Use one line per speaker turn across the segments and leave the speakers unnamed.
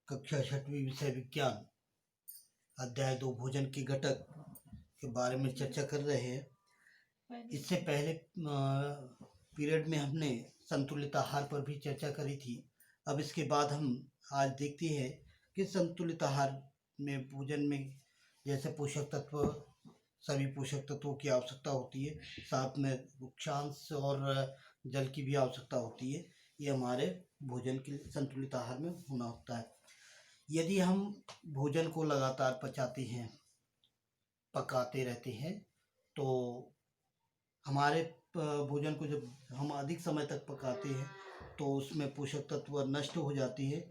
कक्षा छठवीं विषय विज्ञान अध्याय 2 भोजन के घटक के बारे में चर्चा कर रहे हैं। इससे पहले पीरियड में हमने संतुलित आहार पर भी चर्चा करी थी। अब इसके बाद हम आज देखते हैं कि संतुलित आहार में भोजन में जैसे पोषक तत्व, सभी पोषक तत्वों की आवश्यकता होती है, साथ में वृक्षांश और जल की भी आवश्यकता होती है। ये हमारे भोजन के संतुलित आहार में होना होता है। यदि हम भोजन को लगातार पचाते हैं, पकाते रहते हैं, तो हमारे भोजन को जब हम अधिक समय तक पकाते हैं तो उसमें पोषक तत्व नष्ट हो जाते हैं।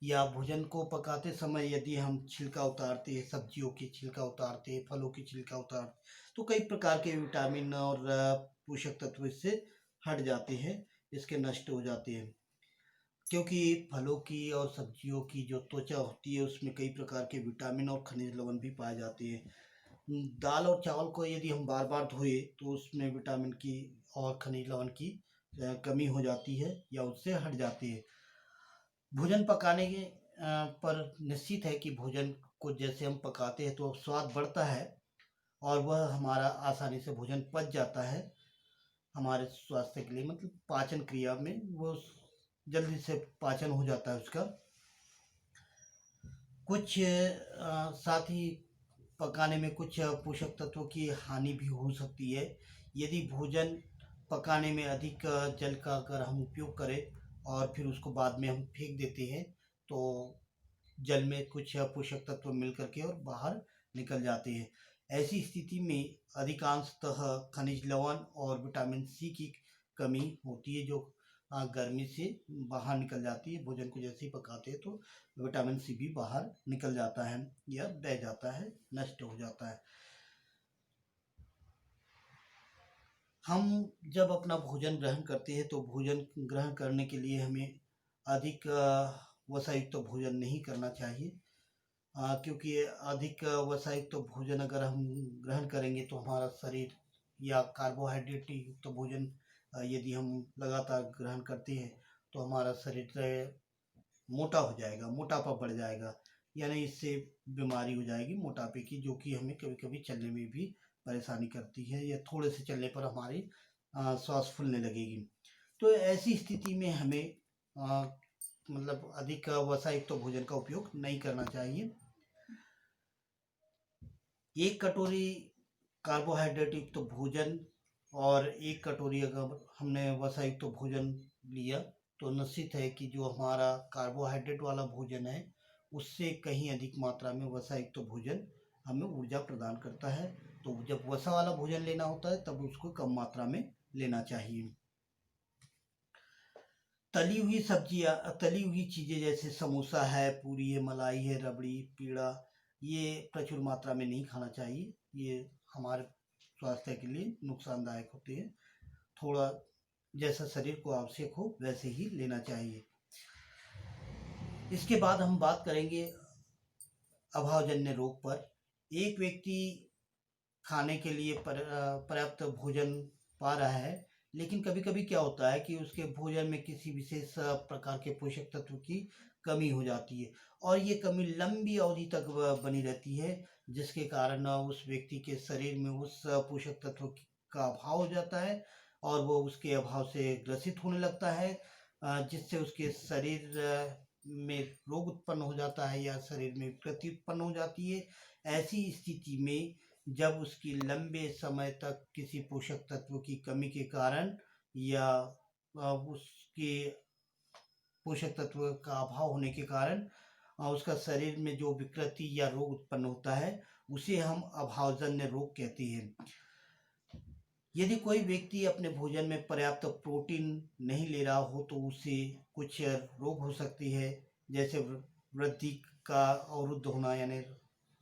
या भोजन को पकाते समय यदि हम छिलका उतारते हैं, सब्जियों की छिलका उतारते हैं, फलों की छिलका उतारते, तो कई प्रकार के विटामिन और पोषक तत्व इससे हट जाते हैं, इसके नष्ट हो जाते हैं। क्योंकि फलों की और सब्जियों की जो त्वचा होती है उसमें कई प्रकार के विटामिन और खनिज लवण भी पाए जाते हैं। दाल और चावल को यदि हम बार बार धोए तो उसमें विटामिन की और खनिज लवण की कमी हो जाती है या उससे हट जाती है। भोजन पकाने के पर निश्चित है कि भोजन को जैसे हम पकाते हैं तो स्वाद बढ़ता है और वह हमारा आसानी से भोजन पच जाता है। हमारे स्वास्थ्य के लिए मतलब पाचन क्रिया में वो जल्दी से पाचन हो जाता है उसका। कुछ साथ ही पकाने में कुछ पोषक तत्वों की हानि भी हो सकती है। यदि भोजन पकाने में अधिक जल का अगर हम उपयोग करें और फिर उसको बाद में हम फेंक देते हैं तो जल में कुछ पोषक तत्व मिल करके और बाहर निकल जाते हैं। ऐसी स्थिति में अधिकांशतः खनिज लवण और विटामिन सी की कमी होती है जो गर्मी से बाहर निकल जाती है। भोजन को जैसे ही पकाते हैं तो विटामिन सी भी बाहर निकल जाता है या बह जाता है, नष्ट हो जाता है। हम जब अपना भोजन ग्रहण करते हैं तो भोजन ग्रहण करने के लिए हमें अधिक वसायुक्त भोजन नहीं करना चाहिए, क्योंकि अधिक वसायुक्त भोजन अगर हम ग्रहण करेंगे तो हमारा शरीर या कार्बोहाइड्रेट युक्त भोजन यदि हम लगातार ग्रहण करते हैं तो हमारा शरीर मोटा हो जाएगा, मोटापा बढ़ जाएगा, यानी इससे बीमारी हो जाएगी मोटापे की, जो कि हमें कभी कभी चलने में भी परेशानी करती है या थोड़े से चलने पर हमारी सांस फूलने लगेगी। तो ऐसी स्थिति में हमें मतलब अधिक वसायुक्त तो भोजन का उपयोग नहीं करना चाहिए। एक कटोरी कार्बोहाइड्रेट युक्त तो भोजन और एक कटोरी अगर हमने वसायुक्त तो भोजन लिया तो निश्चित है कि जो हमारा कार्बोहाइड्रेट वाला भोजन है उससे कहीं अधिक मात्रा में वसायुक्त तो भोजन हमें ऊर्जा प्रदान करता है। तो जब वसा वाला भोजन लेना होता है तब उसको कम मात्रा में लेना चाहिए। तली हुई सब्जियां, तली हुई चीज़ें जैसे समोसा है, पूरी है, मलाई है, रबड़ी, पेड़ा, ये प्रचुर मात्रा में नहीं खाना चाहिए। ये हमारे स्वास्थ्य के लिए नुकसानदायक होते हैं। थोड़ा जैसा शरीर को आवश्यक हो वैसे ही लेना चाहिए। इसके बाद हम बात करेंगे अभावजन्य रोग पर। एक व्यक्ति खाने के लिए पर्याप्त भोजन पा रहा है, लेकिन कभी कभी क्या होता है कि उसके भोजन में किसी विशेष प्रकार के पोषक तत्व की कमी हो जाती है और ये कमी लंबी अवधि तक बनी रहती है, जिसके कारण उस व्यक्ति के शरीर में उस पोषक तत्व का अभाव हो जाता है और वो उसके अभाव से ग्रसित होने लगता है, जिससे उसके शरीर में रोग उत्पन्न हो जाता है या शरीर में विकृति उत्पन्न हो जाती है। ऐसी स्थिति में जब उसकी लंबे समय तक किसी पोषक तत्व की कमी के कारण या उसके पोषक तत्व का अभाव होने के कारण उसका शरीर में जो विकृति या रोग उत्पन्न होता है उसे हम अभावजन्य रोग कहते हैं। यदि कोई व्यक्ति अपने भोजन में पर्याप्त प्रोटीन नहीं ले रहा हो तो उसे कुछ रोग हो सकती है, जैसे वृद्धि का अवरुद्ध होना, यानी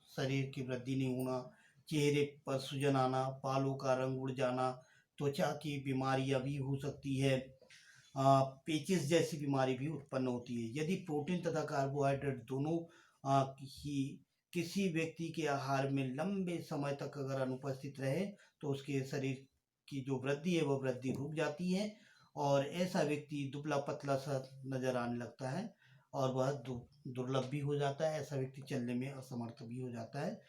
शरीर की वृद्धि नहीं होना, चेहरे पर सूजन आना, बालों का रंग उड़ जाना, त्वचा की बीमारियां भी हो सकती है, पेचिस जैसी बीमारी भी उत्पन्न होती है। यदि प्रोटीन तथा कार्बोहाइड्रेट दोनों ही किसी व्यक्ति के आहार में लंबे समय तक अगर अनुपस्थित रहे तो उसके शरीर की जो वृद्धि है वह वृद्धि रुक जाती है और ऐसा व्यक्ति दुबला पतला सा नजर आने लगता है और वह दुर्लभ भी हो जाता है। ऐसा व्यक्ति चलने में असमर्थ भी हो जाता है।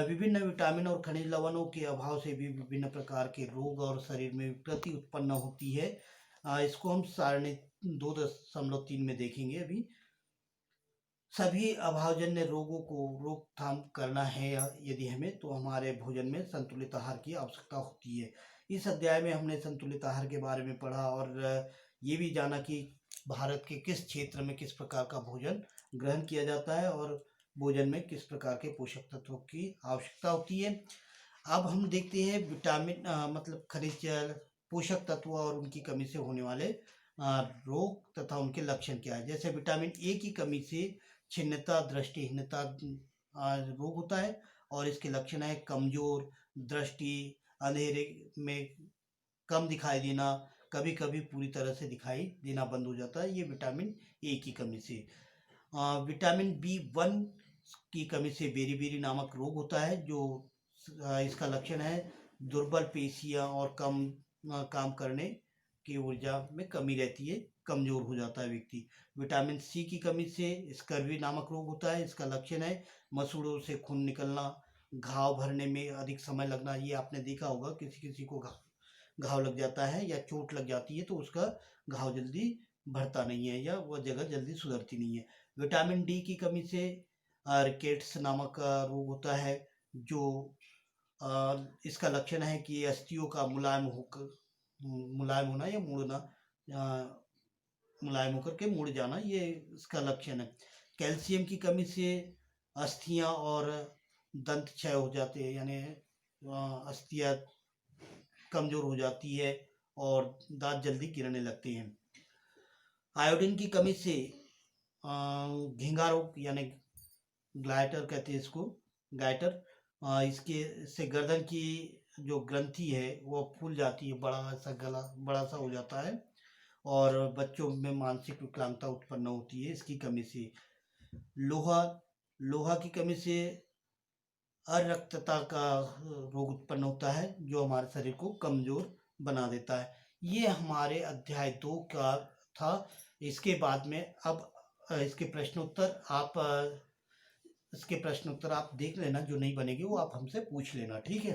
विभिन्न विटामिन और खनिज लवणों के अभाव से भी विभिन्न प्रकार के रोग और शरीर में विकृति उत्पन्न होती है। इसको हम सारणी 2.3 में देखेंगे। अभी सभी अभावजन्य रोगों को रोकथाम करना है यदि हमें, तो हमारे भोजन में संतुलित आहार की आवश्यकता होती है। इस अध्याय में हमने संतुलित आहार के बारे में पढ़ा और ये भी जाना कि भारत के किस क्षेत्र में किस प्रकार का भोजन ग्रहण किया जाता है और भोजन में किस प्रकार के पोषक तत्वों की आवश्यकता होती है। अब हम देखते हैं विटामिन मतलब खनिज पोषक तत्व और उनकी कमी से होने वाले रोग तथा उनके लक्षण क्या है। जैसे विटामिन ए की कमी से छिन्नता, दृष्टिहीनता रोग होता है और इसके लक्षण है कमजोर दृष्टि, अंधेरे में कम दिखाई देना, कभी कभी पूरी तरह से दिखाई देना बंद हो जाता है। ये विटामिन ए की कमी से। विटामिन B1 की कमी से बेरी-बेरी नामक रोग होता है, जो इसका लक्षण है दुर्बल पेशियां और कम काम करने की ऊर्जा में कमी रहती है, कमजोर हो जाता है व्यक्ति। विटामिन सी की कमी से स्कर्वी नामक रोग होता है। इसका लक्षण है मसूड़ों से खून निकलना, घाव भरने में अधिक समय लगना। ये आपने देखा होगा, किसी किसी को घाव लग जाता है या चोट लग जाती है तो उसका घाव जल्दी भरता नहीं है या वह जगह जल्दी सुधरती नहीं है। विटामिन डी की कमी से रिकेट्स नामक रोग होता है, जो इसका लक्षण है कि अस्थियों का मुलायम होना या मुड़ना, मुलायम होकर के मुड़ जाना, ये इसका लक्षण है। कैल्शियम की कमी से अस्थियां और दंत क्षय हो जाते हैं, यानी अस्थियां कमजोर हो जाती है और दांत जल्दी गिरने लगते हैं। आयोडीन की कमी से घिंगा रोग यानी ग्लाइटर कहते हैं इसको, गाइटर, इसके से गर्दन की जो ग्रंथि है वो फूल जाती है, बड़ा सा हो जाता है और बच्चों में मानसिक विकलांगता उत्पन्न होती है इसकी कमी से। लोहा की कमी से अरक्तता का रोग उत्पन्न होता है, जो हमारे शरीर को कमजोर बना देता है। ये हमारे अध्याय 2 का था। इसके बाद में अब इसके प्रश्नोत्तर आप देख लेना, जो नहीं बनेगी वो आप हमसे पूछ लेना, ठीक है।